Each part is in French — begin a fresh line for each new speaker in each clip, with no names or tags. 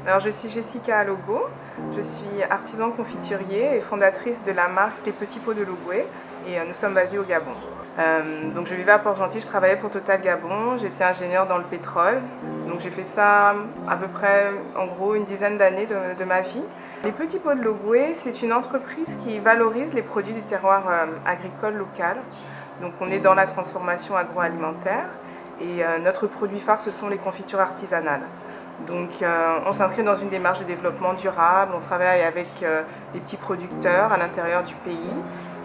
Alors, je suis Jessica Alogo, je suis artisan confiturier et fondatrice de la marque Les Petits Pots de Logoué et nous sommes basés au Gabon. Donc je vivais à Port-Gentil, je travaillais pour Total Gabon, j'étais ingénieure dans le pétrole. Donc j'ai fait ça à peu près, en gros, une dizaine d'années de ma vie. Les Petits Pots de Logoué, c'est une entreprise qui valorise les produits du terroir agricole local. Donc on est dans la transformation agroalimentaire et notre produit phare, ce sont les confitures artisanales. Donc on s'inscrit dans une démarche de développement durable, on travaille avec des petits producteurs à l'intérieur du pays.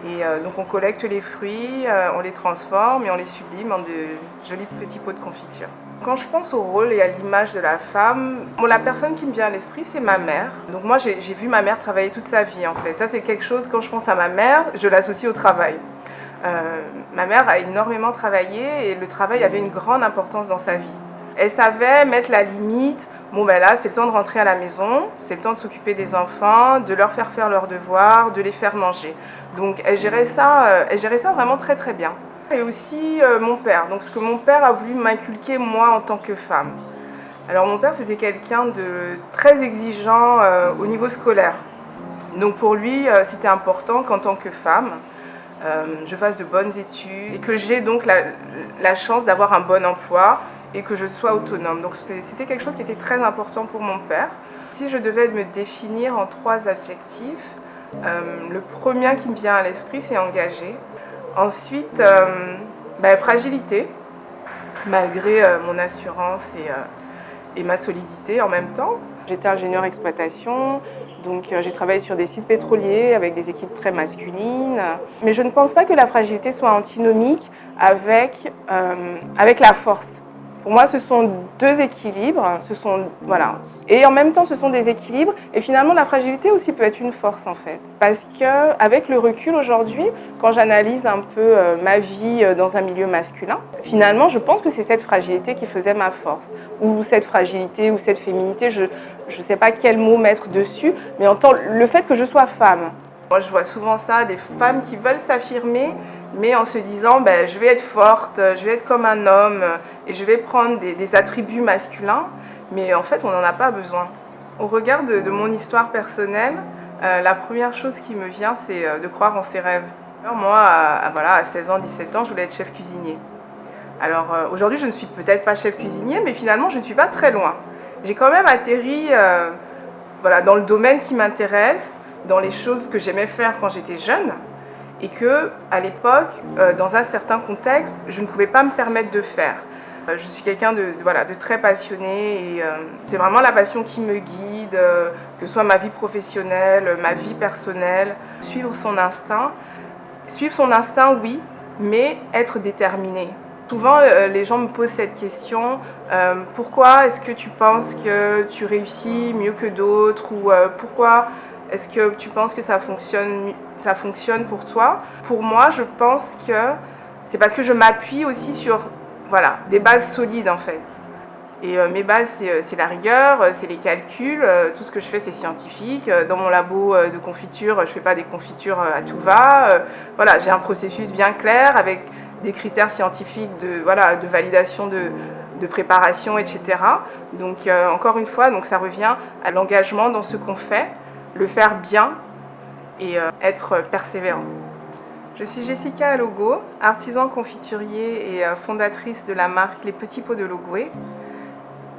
Et donc on collecte les fruits, on les transforme et on les sublime en de jolis petits pots de confiture. Quand je pense au rôle et à l'image de la femme, la personne qui me vient à l'esprit, c'est ma mère. Donc moi j'ai vu ma mère travailler toute sa vie en fait. Ça c'est quelque chose, quand je pense à ma mère, je l'associe au travail. Ma mère a énormément travaillé et le travail avait une grande importance dans sa vie. Elle savait mettre la limite. Bon ben là c'est le temps de rentrer à la maison, c'est le temps de s'occuper des enfants, de leur faire leurs devoirs, de les faire manger. Donc elle gérait ça vraiment très très bien. Et aussi mon père, donc ce que mon père a voulu m'inculquer moi en tant que femme. Alors mon père c'était quelqu'un de très exigeant au niveau scolaire. Donc pour lui c'était important qu'en tant que femme, je fasse de bonnes études et que j'ai donc la chance d'avoir un bon emploi et que je sois autonome. Donc c'était quelque chose qui était très important pour mon père. Si je devais me définir en 3 adjectifs, le premier qui me vient à l'esprit, c'est engagé. Ensuite, fragilité, malgré mon assurance et ma solidité en même temps. J'étais ingénieure exploitation, donc j'ai travaillé sur des sites pétroliers avec des équipes très masculines. Mais je ne pense pas que la fragilité soit antinomique avec la force. Pour moi, ce sont 2 équilibres, voilà. Et en même temps, ce sont des équilibres. Et finalement, la fragilité aussi peut être une force, en fait. Parce qu'avec le recul aujourd'hui, quand j'analyse un peu ma vie dans un milieu masculin, finalement, je pense que c'est cette fragilité qui faisait ma force. Ou cette fragilité, ou cette féminité, je ne sais pas quel mot mettre dessus, mais le fait que je sois femme. Moi, je vois souvent ça, des femmes qui veulent s'affirmer, mais en se disant je vais être forte, je vais être comme un homme et je vais prendre des attributs masculins, mais en fait on n'en a pas besoin. Au regard de mon histoire personnelle, la première chose qui me vient c'est de croire en ses rêves. Alors, moi à 16 ans, 17 ans, je voulais être chef cuisinier. Alors aujourd'hui je ne suis peut-être pas chef cuisinier, mais finalement je ne suis pas très loin. J'ai quand même atterri dans le domaine qui m'intéresse, dans les choses que j'aimais faire quand j'étais jeune. Et que, à l'époque, dans un certain contexte, je ne pouvais pas me permettre de faire. Je suis quelqu'un de très passionné et c'est vraiment la passion qui me guide, que ce soit ma vie professionnelle, ma vie personnelle. Suivre son instinct, oui, mais être déterminé. Souvent, les gens me posent cette question, pourquoi est-ce que tu penses que tu réussis mieux que d'autres ou pourquoi est-ce que tu penses que ça fonctionne pour toi? Pour moi, je pense que c'est parce que je m'appuie aussi sur des bases solides en fait. Et mes bases, c'est la rigueur, c'est les calculs, tout ce que je fais c'est scientifique. Dans mon labo de confiture, je ne fais pas des confitures à tout va. J'ai un processus bien clair avec des critères scientifiques de validation de préparation, etc. Donc encore une fois, ça revient à l'engagement dans ce qu'on fait, le faire bien et être persévérant. Je suis Jessica Alogo, artisan confiturier et fondatrice de la marque Les Petits Pots de Logoué.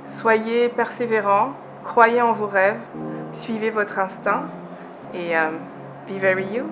Soyez persévérants, croyez en vos rêves, suivez votre instinct et be very you.